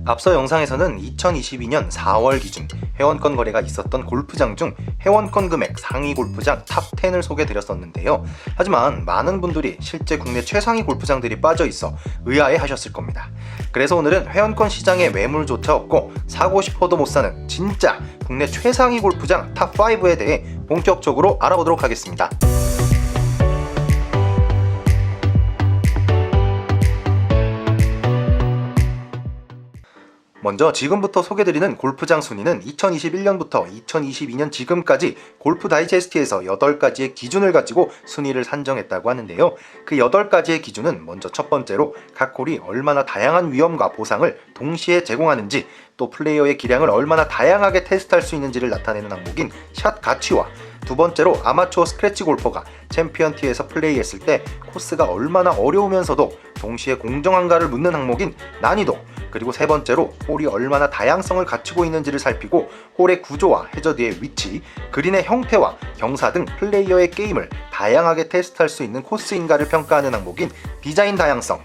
앞서 영상에서는 2022년 4월 기준 회원권 거래가 있었던 골프장 중 회원권 금액 상위 골프장 탑 10을 소개드렸었는데요. 하지만 많은 분들이 실제 국내 최상위 골프장들이 빠져 있어 의아해 하셨을 겁니다. 그래서 오늘은 회원권 시장에 매물조차 없고 사고 싶어도 못 사는 진짜 국내 최상위 골프장 탑 5에 대해 본격적으로 알아보도록 하겠습니다. 먼저 지금부터 소개드리는 골프장 순위는 2021년부터 2022년 지금까지 골프 다이제스트에서 8가지의 기준을 가지고 순위를 산정했다고 하는데요. 그 8가지의 기준은 먼저 첫 번째로 각 홀이 얼마나 다양한 위험과 보상을 동시에 제공하는지, 또 플레이어의 기량을 얼마나 다양하게 테스트할 수 있는지를 나타내는 항목인 샷 가치와, 두 번째로 아마추어 스크래치 골퍼가 챔피언 티에서 플레이했을 때 코스가 얼마나 어려우면서도 동시에 공정한가를 묻는 항목인 난이도, 그리고 세 번째로 홀이 얼마나 다양성을 갖추고 있는지를 살피고 홀의 구조와 해저드의 위치, 그린의 형태와 경사 등 플레이어의 게임을 다양하게 테스트할 수 있는 코스인가를 평가하는 항목인 디자인 다양성,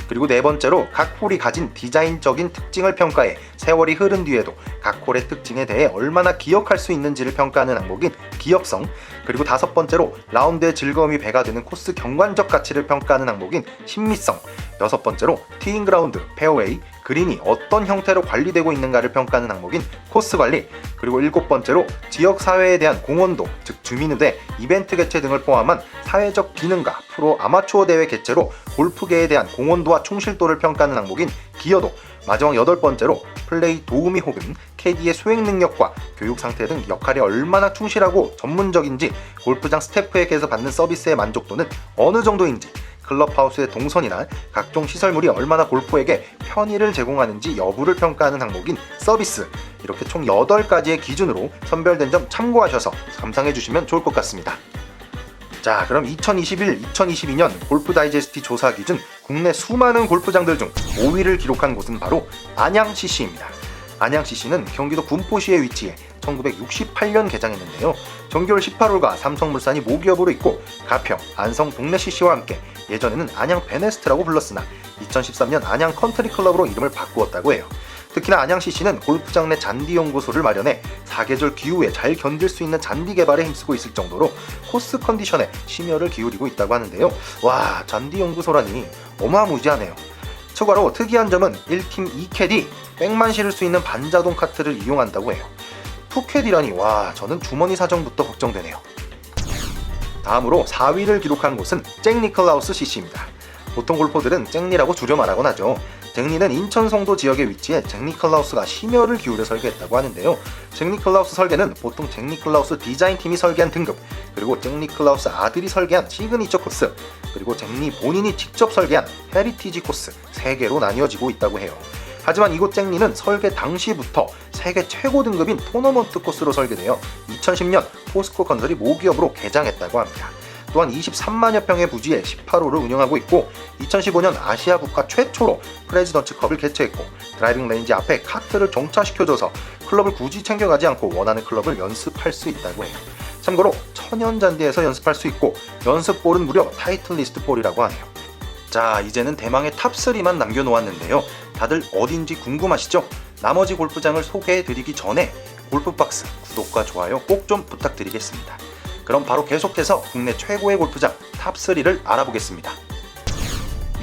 그리고 네 번째로 각 홀이 가진 디자인적인 특징을 평가해 세월이 흐른 뒤에도 각 홀의 특징에 대해 얼마나 기억할 수 있는지를 평가하는 항목인 기억성, 그리고 다섯 번째로 라운드의 즐거움이 배가 되는 코스 경관적 가치를 평가하는 항목인 신미성, 여섯 번째로 티잉 그라운드, 페어웨이, 그린이 어떤 형태로 관리되고 있는가를 평가하는 항목인 코스 관리, 그리고 일곱 번째로 지역 사회에 대한 공헌도, 즉 주민의대, 이벤트 개최 등을 포함한 사회적 기능과 프로 아마추어 대회 개최로 골프계에 대한 공헌도와 충실도를 평가하는 항목인 기여도, 마지막 여덟 번째로 플레이 도우미 혹은 캐디의 수행 능력과 교육 상태 등 역할에 얼마나 충실하고 전문적인지, 골프장 스태프에게서 받는 서비스의 만족도는 어느 정도인지, 클럽하우스의 동선이나 각종 시설물이 얼마나 골퍼에게 편의를 제공하는지 여부를 평가하는 항목인 서비스, 이렇게 총 8가지의 기준으로 선별된 점 참고하셔서 감상해 주시면 좋을 것 같습니다. 자, 그럼 2021, 2022년 골프 다이제스트 조사 기준 국내 수많은 골프장들 중 5위를 기록한 곳은 바로 안양CC입니다. 안양CC는 경기도 군포시에 위치해 1968년 개장했는데요. 정규홀 18홀과 삼성물산이 모기업으로 있고 가평, 안성 동네 CC와 함께 예전에는 안양 베네스트라고 불렀으나 2013년 안양 컨트리클럽으로 이름을 바꾸었다고 해요. 특히나 안양CC는 골프장 내 잔디 연구소를 마련해 사계절 기후에 잘 견딜 수 있는 잔디 개발에 힘쓰고 있을 정도로 코스 컨디션에 심혈을 기울이고 있다고 하는데요. 와, 잔디 연구소라니 어마무지하네요. 추가로 특이한 점은 1팀 2캐디, 백만 실을 수 있는 반자동 카트를 이용한다고 해요. 2캐디라니, 와, 저는 주머니 사정부터 걱정되네요. 다음으로 4위를 기록한 곳은 잭 니클라우스 CC입니다. 보통 골퍼들은 잭니라고 줄여 말하곤 하죠. 잭니는 인천 송도 지역에 위치해 잭 니클라우스가 심혈을 기울여 설계했다고 하는데요. 잭 니클라우스 설계는 보통 잭 니클라우스 디자인팀이 설계한 등급, 그리고 잭 니클라우스 아들이 설계한 시그니처 코스, 그리고 잭니 본인이 직접 설계한 헤리티지 코스 3개로 나뉘어지고 있다고 해요. 하지만 이곳 잭니는 설계 당시부터 세계 최고 등급인 토너먼트 코스로 설계되어 2010년 포스코 건설이 모기업으로 개장했다고 합니다. 또한 23만여 평의 부지에 18홀을 운영하고 있고 2015년 아시아 국가 최초로 프레지던트컵을 개최했고 드라이빙 레인지 앞에 카트를 정차시켜줘서 클럽을 굳이 챙겨가지 않고 원하는 클럽을 연습할 수 있다고 해요. 참고로 천연 잔디에서 연습할 수 있고 연습볼은 무려 타이틀리스트 볼이라고 하네요. 자, 이제는 대망의 탑3만 남겨놓았는데요. 다들 어딘지 궁금하시죠? 나머지 골프장을 소개해드리기 전에 골프박스 구독과 좋아요 꼭 좀 부탁드리겠습니다. 그럼 바로 계속해서 국내 최고의 골프장 탑3를 알아보겠습니다.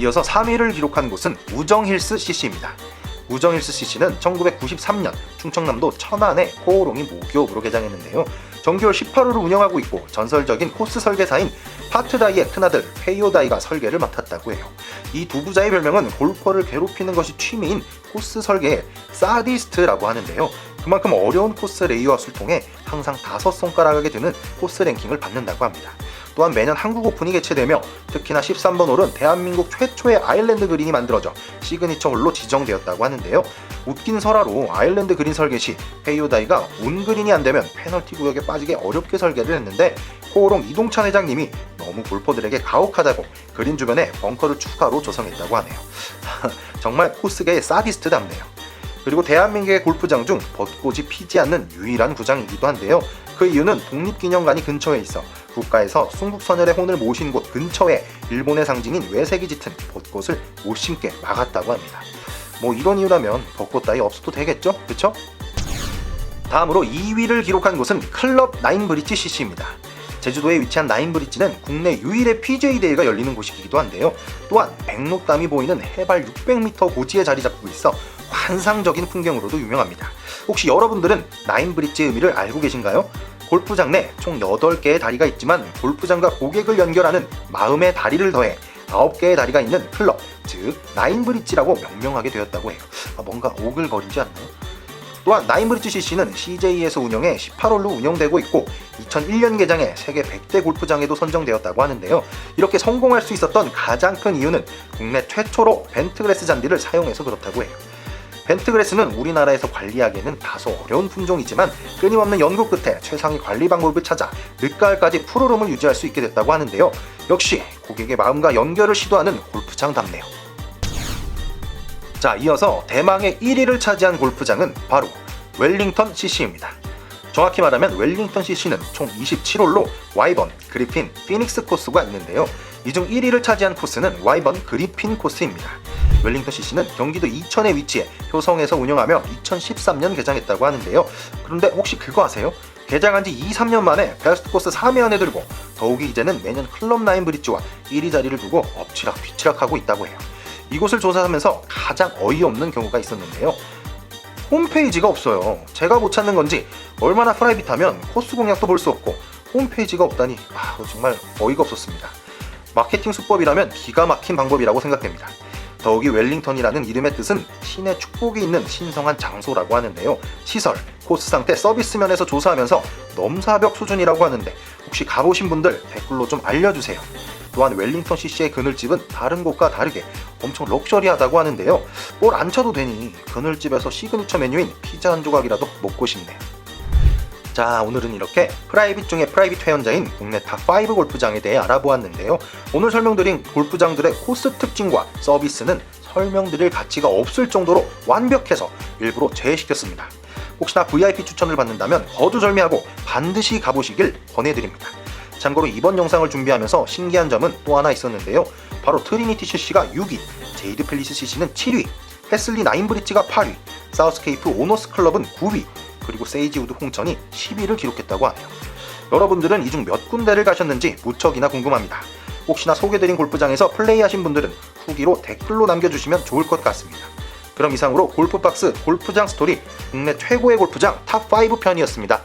이어서 3위를 기록한 곳은 우정힐스 CC입니다. 우정힐스 CC는 1993년 충청남도 천안의 코오롱이 모기업으로 개장했는데요. 정규홀 18홀을 운영하고 있고 전설적인 코스 설계사인 파트다이의 큰아들 페이오다이가 설계를 맡았다고 해요. 이 두 부자의 별명은 골퍼를 괴롭히는 것이 취미인 코스 설계의 사디스트라고 하는데요. 그만큼 어려운 코스 레이아웃을 통해 항상 5손가락에 드는 코스 랭킹을 받는다고 합니다. 또한 매년 한국 오픈이 개최되며 특히나 13번 홀은 대한민국 최초의 아일랜드 그린이 만들어져 시그니처 홀로 지정되었다고 하는데요. 웃긴 설화로 아일랜드 그린 설계 시 페이오다이가 온 그린이 안되면 페널티 구역에 빠지게 어렵게 설계를 했는데 코오롱 이동찬 회장님이 너무 골퍼들에게 가혹하다고 그린 주변에 벙커를 추가로 조성했다고 하네요. 정말 코스계의 사디스트답네요. 그리고 대한민국의 골프장 중 벚꽃이 피지 않는 유일한 구장이기도 한데요. 그 이유는 독립기념관이 근처에 있어 국가에서 순국선열의 혼을 모신 곳 근처에 일본의 상징인 외색이 짙은 벚꽃을 못 심게 막았다고 합니다. 뭐 이런 이유라면 벚꽃 따위 없어도 되겠죠? 그쵸? 다음으로 2위를 기록한 곳은 클럽 나인브릿지 CC입니다. 제주도에 위치한 나인브릿지는 국내 유일의 PJ 대회가 열리는 곳이기도 한데요. 또한 백록담이 보이는 해발 600m 고지에 자리 잡고 있어 환상적인 풍경으로도 유명합니다. 혹시 여러분들은 나인브릿지의 의미를 알고 계신가요? 골프장 내 총 8개의 다리가 있지만 골프장과 고객을 연결하는 마음의 다리를 더해 9개의 다리가 있는 클럽, 즉 나인브릿지라고 명명하게 되었다고 해요. 뭔가 오글거리지 않나요? 또한 나인브릿지 CC는 CJ에서 운영해 18홀로 운영되고 있고 2001년 개장해 세계 100대 골프장에도 선정되었다고 하는데요. 이렇게 성공할 수 있었던 가장 큰 이유는 국내 최초로 벤트그래스 잔디를 사용해서 그렇다고 해요. 벤트그래스는 우리나라에서 관리하기에는 다소 어려운 품종이지만 끊임없는 연구 끝에 최상의 관리 방법을 찾아 늦가을까지 푸르름을 유지할 수 있게 됐다고 하는데요. 역시 고객의 마음과 연결을 시도하는 골프장답네요. 자, 이어서 대망의 1위를 차지한 골프장은 바로 웰링턴 CC입니다. 정확히 말하면 웰링턴 CC는 총 27홀로 와이번, 그리핀, 피닉스 코스가 있는데요. 이 중 1위를 차지한 코스는 와이번 그리핀 코스입니다. 웰링턴 CC는 경기도 이천에 위치해 효성에서 운영하며 2013년 개장했다고 하는데요. 그런데 혹시 그거 아세요? 개장한 지 2-3년 만에 베스트 코스 3위 안에 들고 더욱이 이제는 매년 클럽 나인브릿지와 1위 자리를 두고 엎치락 뒤치락하고 있다고 해요. 이곳을 조사하면서 가장 어이없는 경우가 있었는데요. 홈페이지가 없어요. 제가 못 찾는 건지 얼마나 프라이빗하면 코스 공략도 볼 수 없고 홈페이지가 없다니 정말 어이가 없었습니다. 마케팅 수법이라면 기가 막힌 방법이라고 생각됩니다. 더욱이 웰링턴이라는 이름의 뜻은 신의 축복이 있는 신성한 장소라고 하는데요. 시설, 코스 상태, 서비스 면에서 조사하면서 넘사벽 수준이라고 하는데 혹시 가보신 분들 댓글로 좀 알려주세요. 또한 웰링턴 CC의 그늘집은 다른 곳과 다르게 엄청 럭셔리하다고 하는데요. 뭘 안 쳐도 되니 그늘집에서 시그니처 메뉴인 피자 한 조각이라도 먹고 싶네요. 자, 오늘은 이렇게 프라이빗 중에 프라이빗 회원자인 국내 탑5 골프장에 대해 알아보았는데요. 오늘 설명드린 골프장들의 코스 특징과 서비스는 설명드릴 가치가 없을 정도로 완벽해서 일부러 제외시켰습니다. 혹시나 VIP 추천을 받는다면 거두절미하고 반드시 가보시길 권해드립니다. 참고로 이번 영상을 준비하면서 신기한 점은 또 하나 있었는데요. 바로 트리니티 CC가 6위, 제이드 팰리스 CC는 7위, 패슬리 나인브릿지가 8위, 사우스케이프 오너스 클럽은 9위, 그리고 세이지우드 홍천이 10위를 기록했다고 하네요. 여러분들은 이 중 몇 군데를 가셨는지 무척이나 궁금합니다. 혹시나 소개드린 골프장에서 플레이하신 분들은 후기로 댓글로 남겨주시면 좋을 것 같습니다. 그럼 이상으로 골프박스 골프장 스토리 국내 최고의 골프장 탑5 편이었습니다.